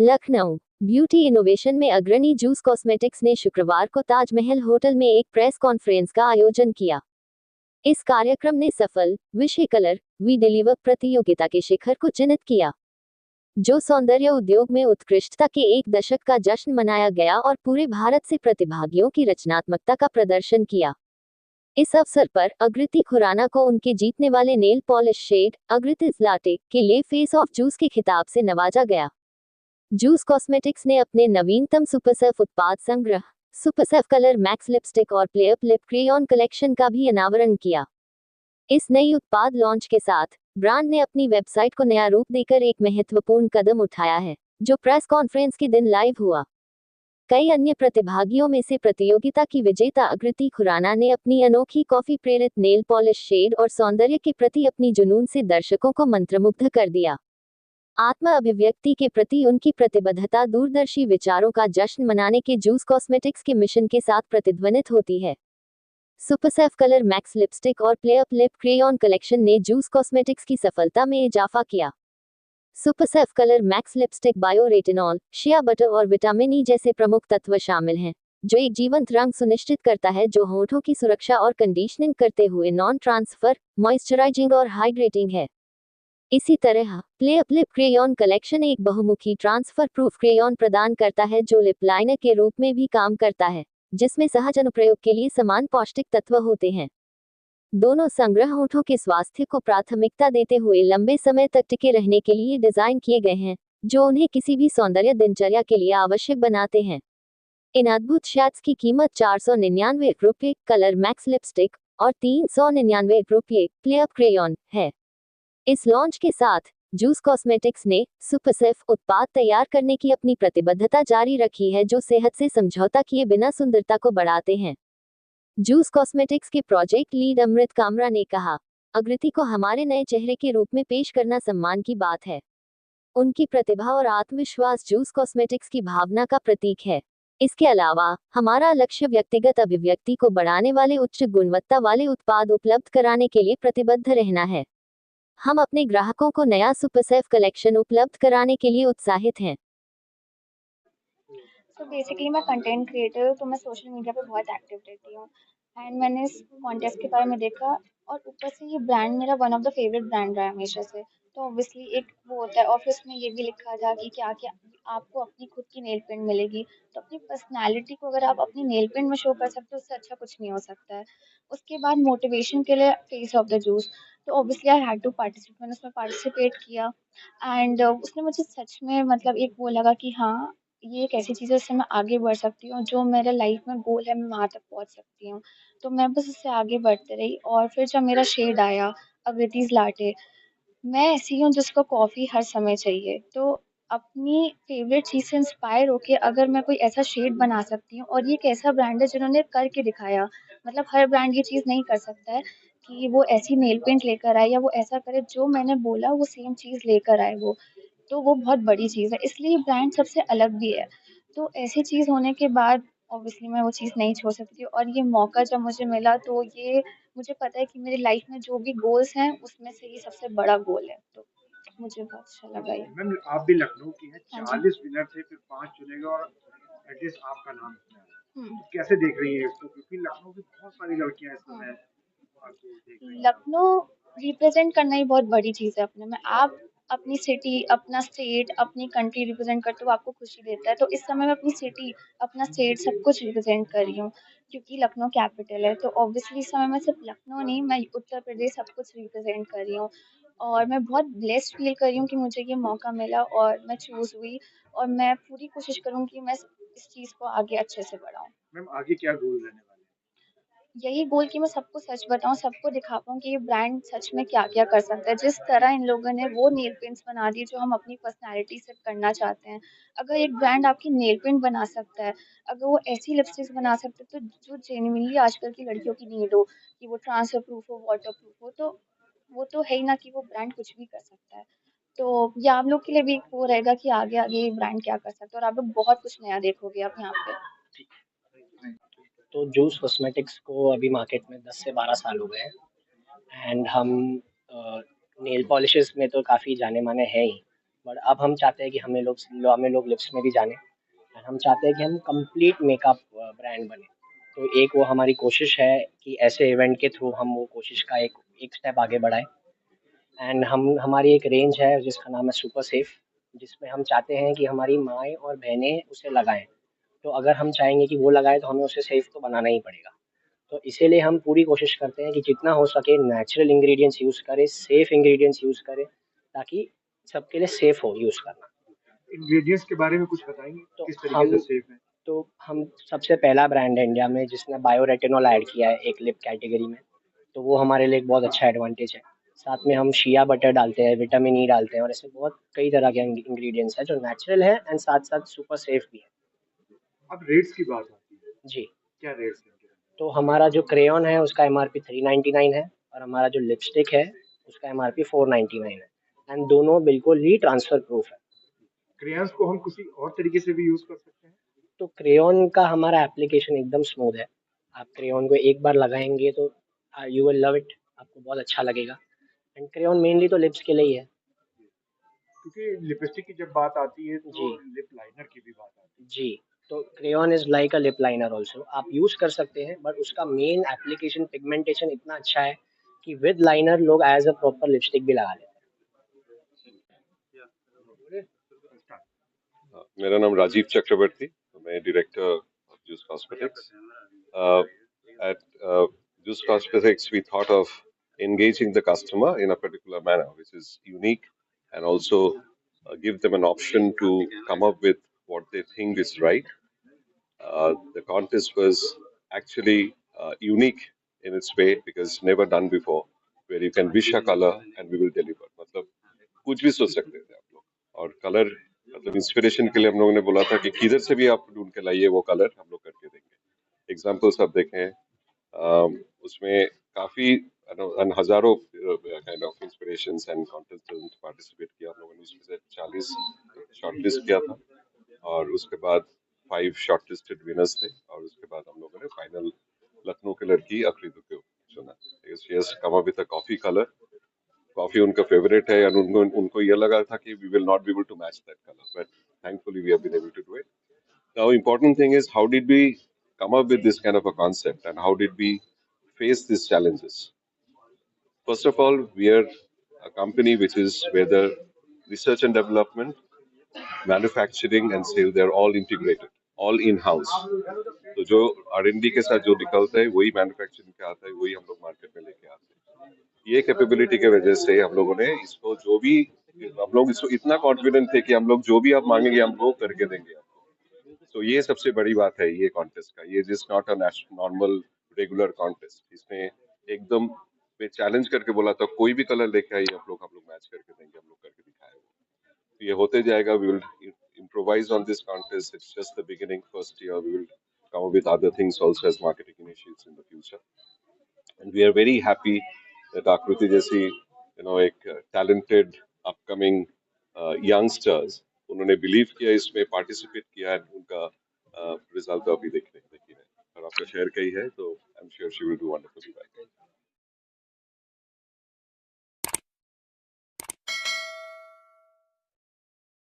Lucknow beauty innovation में अग्रणी juice cosmetics ने शुक्रवार को ताजमहल होटल में एक प्रेस कॉन्फ्रेंस का आयोजन किया। इस कार्यक्रम ने सफल विषय कलर वी डिलीवर प्रतियोगिता के शिखर को चिन्हित किया, जो सौंदर्य उद्योग में उत्कृष्टता के एक दशक का जश्न मनाया गया और पूरे भारत से प्रतिभागियों की रचनात्मकता का प्रदर्शन किया। इस अवसर पर अग्रिति खुराना को उनके जीतने वाले नेल पॉलिश शेड अग्रिति लाटे के लिए फेस ऑफ जूस के खिताब से नवाजा गया। जूस कॉस्मेटिक्स ने अपने नवीनतम सुपरसर्फ उत्पाद संग्रह सुपरसर्फ कलर मैक्स लिपस्टिक और play up lip crayon collection का भी अनावरण किया। इस नई उत्पाद लॉन्च के साथ ब्रांड ने अपनी वेबसाइट को नया रूप देकर एक महत्वपूर्ण कदम उठाया है, जो प्रेस कॉन्फ्रेंस के दिन लाइव हुआ। कई अन्य प्रतिभागियों में से प्रतियोगिता की विजेता अग्रिति खुराना ने अपनी अनोखी कॉफी प्रेरित नेल पॉलिश शेड और सौंदर्य के प्रति अपनी जुनून से दर्शकों को मंत्रमुग्ध कर दिया। आत्म अभिव्यक्ति के प्रति उनकी प्रतिबद्धता दूरदर्शी विचारों का जश्न मनाने के जूस कॉस्मेटिक्स के मिशन के साथ प्रतिध्वनित होती है। सुपरसर्फ कलर मैक्स लिपस्टिक और play up lip crayon collection ने जूस कॉस्मेटिक्स की सफलता में इजाफा किया। Supersurf colour max lipstick bio retinol, shea butter और विटामिन ई जैसे प्रमुख तत्व शामिल हैं, जो एक जीवंत रंग सुनिश्चित करता है जो होठों की सुरक्षा और कंडीशनिंग करते हुए नॉन ट्रांसफर, मॉइस्चराइजिंग और हाइड्रेटिंग है। इसी तरह play up lip crayon collection एक बहुमुखी ट्रांसफर प्रूफ क्रेयॉन प्रदान करता है जो लिप लाइनर के रूप में भी काम करता है, जिसमें सहज अनुप्रयोग के लिए समान पौष्टिक तत्व होते हैं। दोनों संग्रह होठों के स्वास्थ्य को प्राथमिकता देते हुए लंबे समय तक टिके रहने के लिए डिजाइन किए गए हैं, जो उन्हें किसी भी सौंदर्य दिनचर्या के लिए आवश्यक बनाते हैं। इन अद्भुत शेड्स की कीमत 499 रुपये कलर मैक्स लिपस्टिक और 399 रुपये प्ले अप क्रेयॉन है। इस लॉन्च के साथ जूस कॉस्मेटिक्स ने सुपरसर्फ उत्पाद तैयार करने की अपनी प्रतिबद्धता जारी रखी है, जो सेहत से समझौता किए बिना सुंदरता को बढ़ाते हैं। जूस कॉस्मेटिक्स के प्रोजेक्ट लीड अमृत कामरा ने कहा, अग्रिति को हमारे नए चेहरे के रूप में पेश करना सम्मान की बात है। उनकी प्रतिभा और आत्मविश्वास जूस कॉस्मेटिक्स की भावना का प्रतीक है। इसके अलावा हमारा लक्ष्य व्यक्तिगत अभिव्यक्ति को बढ़ाने वाले उच्च गुणवत्ता वाले उत्पाद उपलब्ध कराने के लिए प्रतिबद्ध रहना है। हम अपने ग्राहकों को नया सुपरसर्फ कलेक्शन उपलब्ध कराने के लिए उत्साहित हैं। तो बेसिकली मैं कंटेंट क्रिएटर हूँ, तो मैं सोशल मीडिया पे बहुत एक्टिव रहती हूँ। एंड मैंने इस कॉन्टेस्ट के बारे में देखा, और ऊपर से ये ब्रांड मेरा one of the favourite brand रहा है हमेशा से। तो ऑब्वियसली एक वो होता है, और फिर उसमें ये भी लिखा था कि क्या क्या आपको अपनी खुद की नेल पेंट मिलेगी। तो अपनी पर्सनैलिटी को अगर आप अपनी नेल पेंट में शो कर सकते हो, उससे अच्छा कुछ नहीं हो सकता है। उसके बाद मोटिवेशन के लिए फेस ऑफ द जूस। तो obviously I had to participate, मैंने उसमें पार्टिसिपेट किया। एंड उसने मुझे सच में मतलब एक वो लगा कि हाँ, ये एक ऐसी चीज़ है जिससे मैं आगे बढ़ सकती हूँ, जो मेरे लाइफ में गोल है मैं वहाँ तक पहुँच सकती हूँ। तो मैं बस उससे आगे बढ़ती रही, और फिर जब मेरा शेड आया अग्रतीज़ लाटे, मैं ऐसी हूँ जिसको कॉफ़ी हर समय चाहिए। तो अपनी फ़ेवरेट चीज़ से इंस्पायर होके अगर मैं कोई ऐसा शेड बना सकती हूँ, और ये एक ऐसा ब्रांड है जिन्होंने करके दिखाया। मतलब हर ब्रांड ये चीज़ नहीं कर सकता है कि वो ऐसी नेल पेंट लेकर आए या वो ऐसा करे जो मैंने बोला वो सेम चीज़ लेकर आए वो। तो वो बहुत बड़ी चीज़ है, इसलिए ब्रांड सबसे अलग भी है। तो ऐसी चीज़ होने के बाद ऑब्वियसली मैं वो चीज़ नहीं छोड़ सकती, और ये मौका जब मुझे मिला, तो ये मुझे पता है कि मेरी लाइफ में जो भी गोल्स हैं उसमें से ये सबसे बड़ा गोल है। तो मुझे बहुत अच्छा लगा ये। मैम आप भी लखनऊ की हैं, हाँ जी। 40 विनर थे, फिर 5 चुने गए और एटलीस्ट आपका नाम इसमें आया। हुँ, तो कैसे देख रही हैं इसको? क्योंकि लखनऊ की बहुत सारी लड़कियाँ इस हाँ। समय आपको देख रही हैं। लखनऊ रिप्रेजेंट करना ही बहुत बड़ी चीज़ है अपने में। आप अपनी सिटी, अपना स्टेट, अपनी कंट्री रिप्रेजेंट करते हो, आपको खुशी देता है। तो इस समय मैं अपनी सिटी, अपना स्टेट सब कुछ रिप्रेजेंट कर रही हूँ, क्योंकि लखनऊ कैपिटल है। तो ऑब्वियसली इस समय मैं सिर्फ लखनऊ नहीं, मैं उत्तर प्रदेश सब कुछ रिप्रेजेंट कर रही हूँ। और मैं बहुत ब्लेस्ड फील कर रही हूँ कि मुझे ये मौका मिला और मैं चूज़ हुई, और मैं पूरी कोशिश करूँगी कि मैं इस चीज़ को आगे अच्छे से बढ़ाऊँ। मैम आगे क्या गोल रहने वाले हैं? यही गोल कि मैं सबको सच बताऊँ, सबको दिखा पाऊँ कि ये ब्रांड सच में क्या-क्या कर सकता है। जिस तरह इन लोगों ने वो नेल पेंट्स बना दी जो हम अपनी पर्सनैलिटी से करना चाहते हैं। अगर एक ब्रांड आपकी नेल पेंट बना सकता है, अगर वो ऐसी लिपस्टिक्स बना सकता है, तो जो जेनुइनली आजकल की लड़कियों की नीड हो, कि वो ट्रांसफर प्रूफ हो, वाटर प्रूफ हो, तो वो तो है ही ना कि वो ब्रांड कुछ भी कर सकता है। तो ये आप लोग के लिए भी एक वो रहेगा कि आगे-आगे ये ब्रांड क्या कर सकता है, और आप लोग बहुत कुछ नया देखोगे अब यहाँ पे। तो जूस कॉस्मेटिक्स को अभी मार्केट में 10 से 12 साल हो गए हैं। एंड हम नेल पॉलिशेस में तो काफ़ी जाने माने हैं ही, बट अब हम चाहते हैं कि हमें लोग लिप्स में भी जाने, एंड हम चाहते हैं कि हम कंप्लीट मेकअप ब्रांड बने। तो एक वो हमारी कोशिश है कि ऐसे इवेंट के थ्रू हम वो कोशिश का एक एक स्टेप आगे बढ़ाएं। एंड हमारी एक रेंज है जिसका नाम है सुपर सेफ, जिसमें हम चाहते हैं कि हमारी माएँ और बहनें उसे लगाएं। तो अगर हम चाहेंगे कि वो लगाए तो हमें उसे सेफ तो बनाना ही पड़ेगा। तो इसीलिए हम पूरी कोशिश करते हैं कि जितना हो सके नेचुरल इंग्रेडिएंट्स यूज़ करें, सेफ इंग्रेडिएंट्स यूज़ करें, ताकि सबके लिए सेफ हो यूज़ करना। इंग्रेडिएंट्स के बारे में कुछ बताएंगे तो किस तरीके हम से सेफ है? तो हम सबसे पहला ब्रांड है इंडिया में जिसने बायोरेटिनॉल ऐड किया है एक लिप कैटेगरी में, तो वो हमारे लिए एक बहुत अच्छा एडवांटेज है। साथ में हम शिया बटर डालते हैं, विटामिन ई डालते हैं, और ऐसे बहुत कई तरह के इंग्रेडिएंट्स हैं जो नेचुरल है एंड साथ साथ सुपर सेफ भी है। अब रेट्स की बात आती है, जी। क्या रेट्स हैं इनके? तो हमारा जो क्रेयॉन है उसका एमआरपी 399 है, और हमारा जो लिपस्टिक है उसका एमआरपी 499 है, एंड दोनों बिल्कुल ही ट्रांसफर प्रूफ है। क्रेयॉन्स को हम किसी और तरीके से भी यूज कर सकते हैं? तो क्रेयॉन का हमारा एप्लीकेशन एकदम स्मूथ है। आप क्रेयॉन को एक बार लगाएंगे तो यू विल लव इट, आपको बहुत अच्छा लगेगा। एंड क्रेयॉन मेनली तो लिप्स के लिए ही है। क्योंकि लिपस्टिक की जब बात आती है तो जी लिप लाइनर की भी बात आती है। जी। तो crayon is like a lip liner also, आप यूज कर सकते हैं, बट उसका मेन एप्लीकेशन पिगमेंटेशन इतना अच्छा है कि विद लाइनर लोग एज अ प्रॉपर लिपस्टिक भी लगा लेते हैं। मेरा नाम राजीव चक्रवर्ती, मैं director of juice cosmetics. At Juice Cosmetics, we thought of engaging the customer in a particular manner, which is unique, and also give them an option to come up with what they think is right. The contest was actually unique in its way because never done before, where you can wish a color and we will deliver. मतलब कुछ भी सोच सकते थे आप लोग, और colour मतलब इंस्पिरेशन के लिए हम लोगों ने बोला था कि किधर से भी आप ढूंढ के लाइए वो कलर हम लोग करके देंगे। एग्जाम्पल्स आप देखें, उसमें काफी हजारों kind of inspirations and contestant participate किया हम लोगों ने, उसमें से 40 शॉर्टलिस्ट किया था, और उसके बाद 5 शॉर्टलिस्टेड विनर्स थे, और उसके बाद हम लोगों ने फाइनल लखनऊ के लड़की अफरीदू को चुना। She has come up with a coffee colour, coffee उनका फेवरेट है, और उनको उनको ये लगा था कि we will not be able to match that colour, but thankfully we have been able to do it. Now important thing is how did we come up with this kind of a concept and how did we face these challenges? First of all, we are a company which is where the research and development, manufacturing and sale, they are all integrated, all in house. तो जो R&D के साथ जो निकलता है वही manufacturing के आता है, वही हम लोग मार्केट में लेके आते हैं। ये कैपेबिलिटी के वजह से हम लोगों ने इसको जो भी हम लोग इसको इतना कॉन्फिडेंट थे कि हम लोग जो भी आप मांगेंगे हम वो करके देंगे आपको। तो ये सबसे बड़ी बात है ये कॉन्टेस्ट का, ये just not a normal regular contest, इसमें एकदम मैं चैलेंज करके बोला था कोई भी कलर लेके आइए आप लोग, हम लोग मैच करके देंगे, हम लोग करके दिखाए। तो ये होते जाएगा, we will improvise on this contest. It's just the beginning. First year, we will come up with other things also as marketing initiatives in the future. And we are very happy that Akruti जैसी एक talented upcoming youngsters उन्होंने believe किया इसमें, participate किया, and उनका result अभी देखी रहे, और आपका शेयर कही है, तो I'm sure she will do wonderfully well.